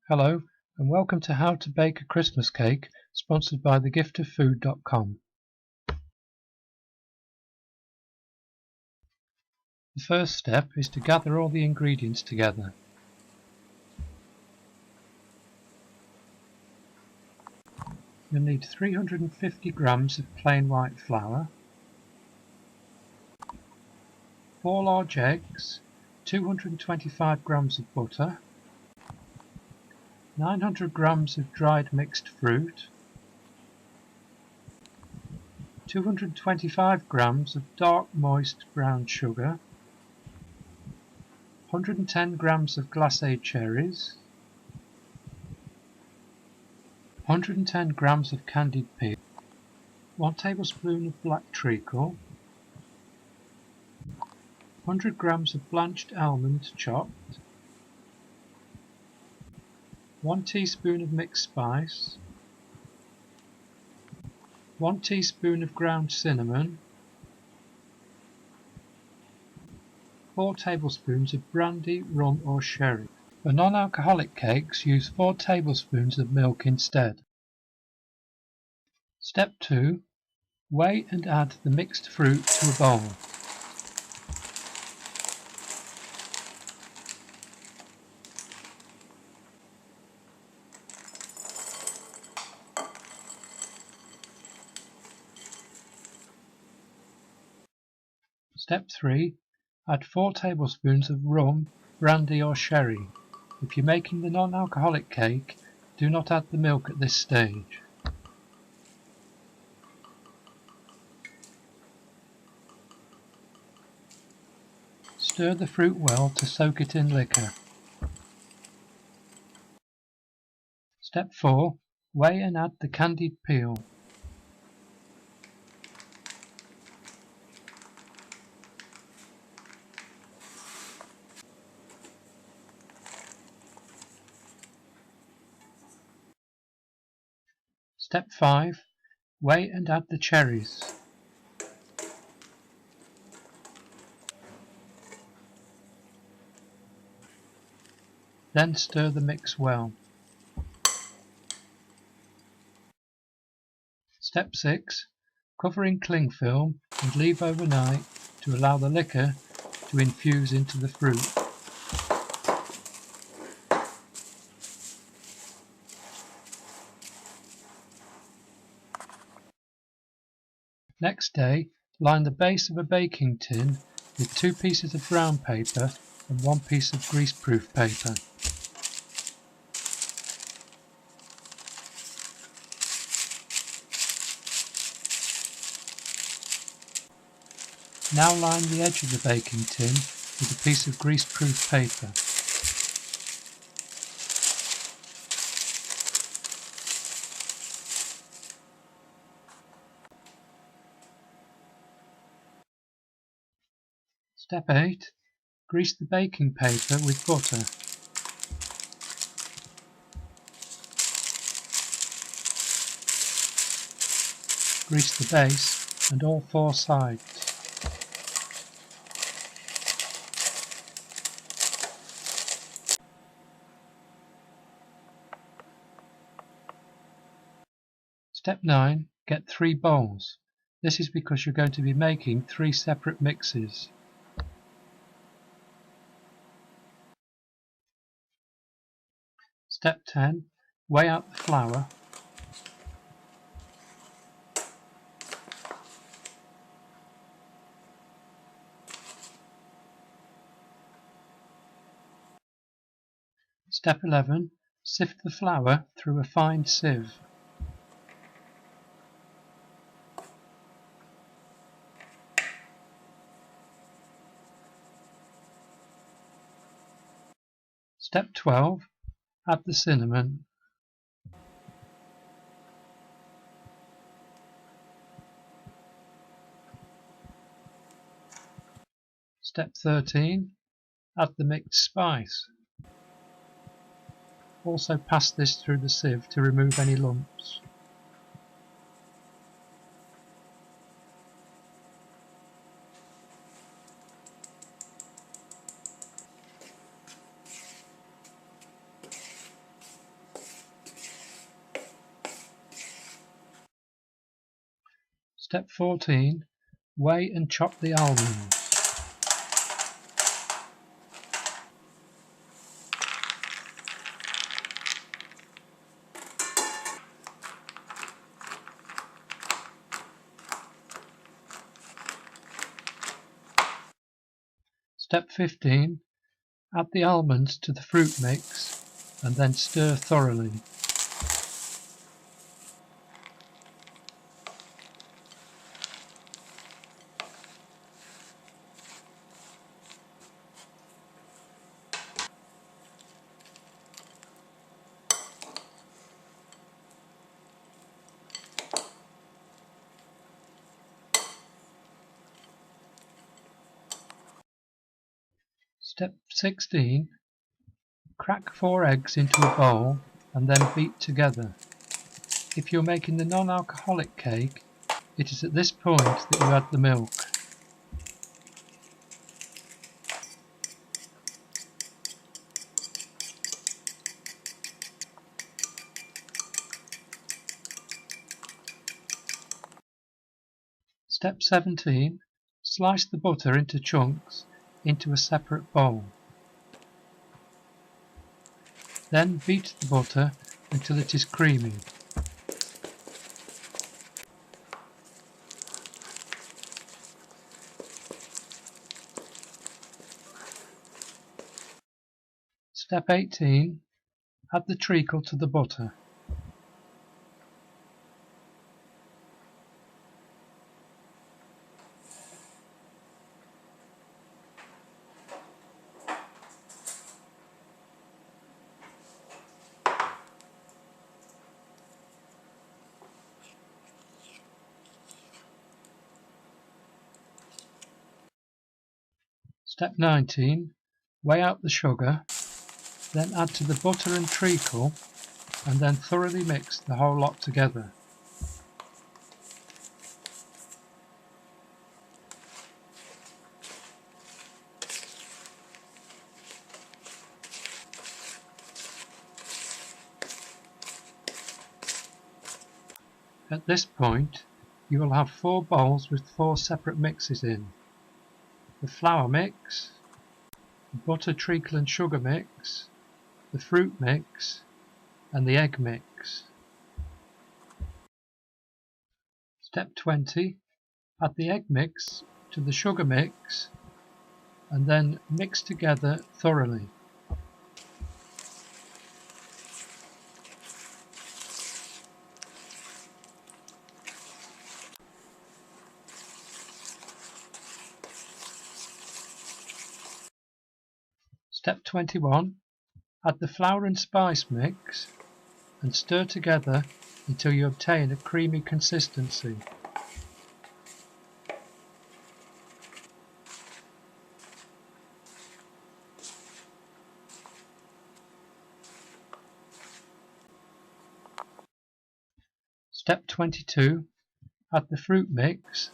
Hello and welcome to How to Bake a Christmas Cake, sponsored by thegiftoffood.com. The first step is to gather all the ingredients together. You'll need 350 grams of plain white flour, 4 large eggs, 225 grams of butter, 900 grams of dried mixed fruit, 225 grams of dark moist brown sugar, 110 grams of glacé cherries, 110 grams of candied peel, 1 tablespoon of black treacle, 100 grams of blanched almonds chopped, 1 teaspoon of mixed spice, 1 teaspoon of ground cinnamon, 4 tablespoons of brandy, rum or sherry. For non-alcoholic cakes, use 4 tablespoons of milk instead. Step 2. Weigh and add the mixed fruit to a bowl. Step 3. Add 4 tablespoons of rum, brandy or sherry. If you're making the non-alcoholic cake, do not add the milk at this stage. Stir the fruit well to soak it in liquor. Step 4. Weigh and add the candied peel. Step 5. Weigh and add the cherries. Then stir the mix well. Step 6. Cover in cling film and leave overnight to allow the liquor to infuse into the fruit. Next day, line the base of a baking tin with 2 pieces of brown paper and 1 piece of greaseproof paper. Now line the edge of the baking tin with a piece of greaseproof paper. Step 8. Grease the baking paper with butter. Grease the base and all 4 sides. Step 9. Get 3 bowls. This is because you're going to be making 3 separate mixes. Step 10. Weigh out the flour. Step 11. Sift the flour through a fine sieve. Step 12. Add the cinnamon. Step 13. Add the mixed spice. Also pass this through the sieve to remove any lumps. Step 14. Weigh and chop the almonds. Step 15. Add the almonds to the fruit mix and then stir thoroughly. Step 16. Crack 4 eggs into a bowl and then beat together. If you're making the non-alcoholic cake, it is at this point that you add the milk. Step 17. Slice the butter into chunks into a separate bowl. Then beat the butter until it is creamy. Step 18. Add the treacle to the butter. Step 19. Weigh out the sugar, then add to the butter and treacle, and then thoroughly mix the whole lot together. At this point, you will have 4 bowls with 4 separate mixes in. The flour mix, the butter, treacle and sugar mix, the fruit mix, and the egg mix. Step 20. Add the egg mix to the sugar mix and then mix together thoroughly. Step 21. Add the flour and spice mix and stir together until you obtain a creamy consistency. Step 22. Add the fruit mix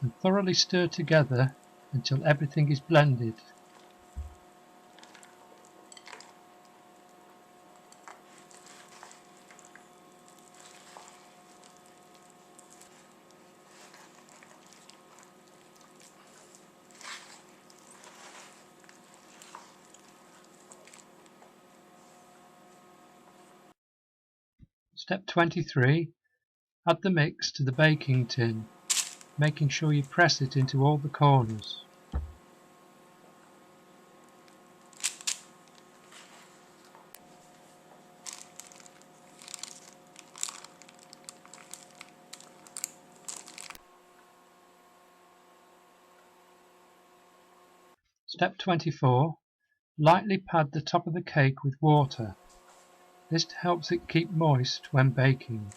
and thoroughly stir together until everything is blended. Step 23. Add the mix to the baking tin, making sure you press it into all the corners. Step 24. Lightly pad the top of the cake with water. This helps it keep moist when baking.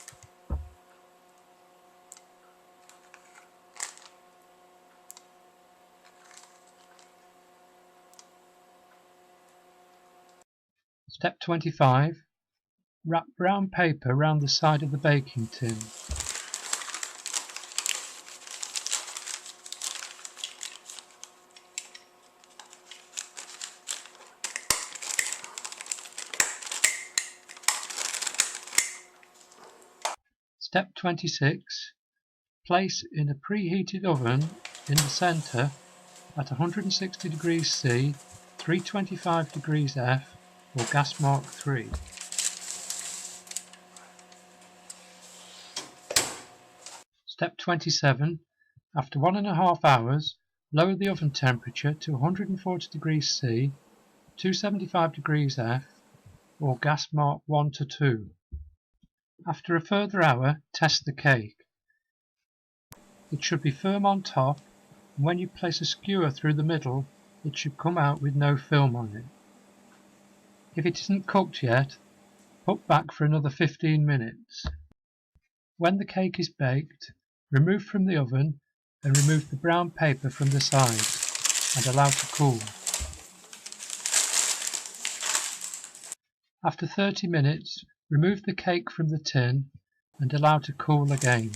Step 25. Wrap brown paper around the side of the baking tin. Step 26. Place in a preheated oven in the centre at 160 degrees C, 325 degrees F or Gas Mk3. Step 27. After 1.5 hours, lower the oven temperature to 140 degrees C, 275 degrees F or Gas Mark 1 to 2. After a further hour, test the cake. It should be firm on top, and when you place a skewer through the middle, it should come out with no film on it. If it isn't cooked yet, put back for another 15 minutes. When the cake is baked, remove from the oven and remove the brown paper from the sides and allow to cool. After 30 minutes, remove the cake from the tin and allow to cool again.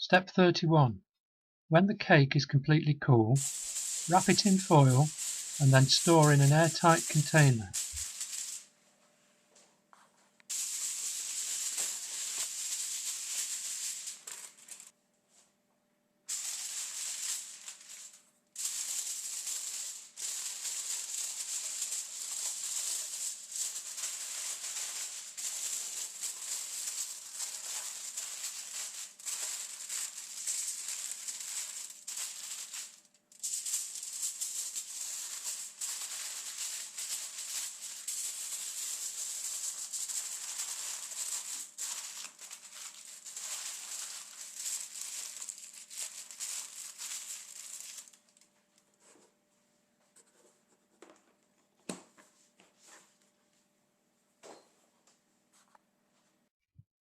Step 31. When the cake is completely cool, wrap it in foil and then store in an airtight container.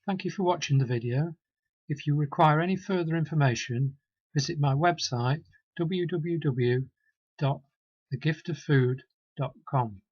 Thank you for watching the video. If you require any further information, visit my website www.thegiftoffood.com.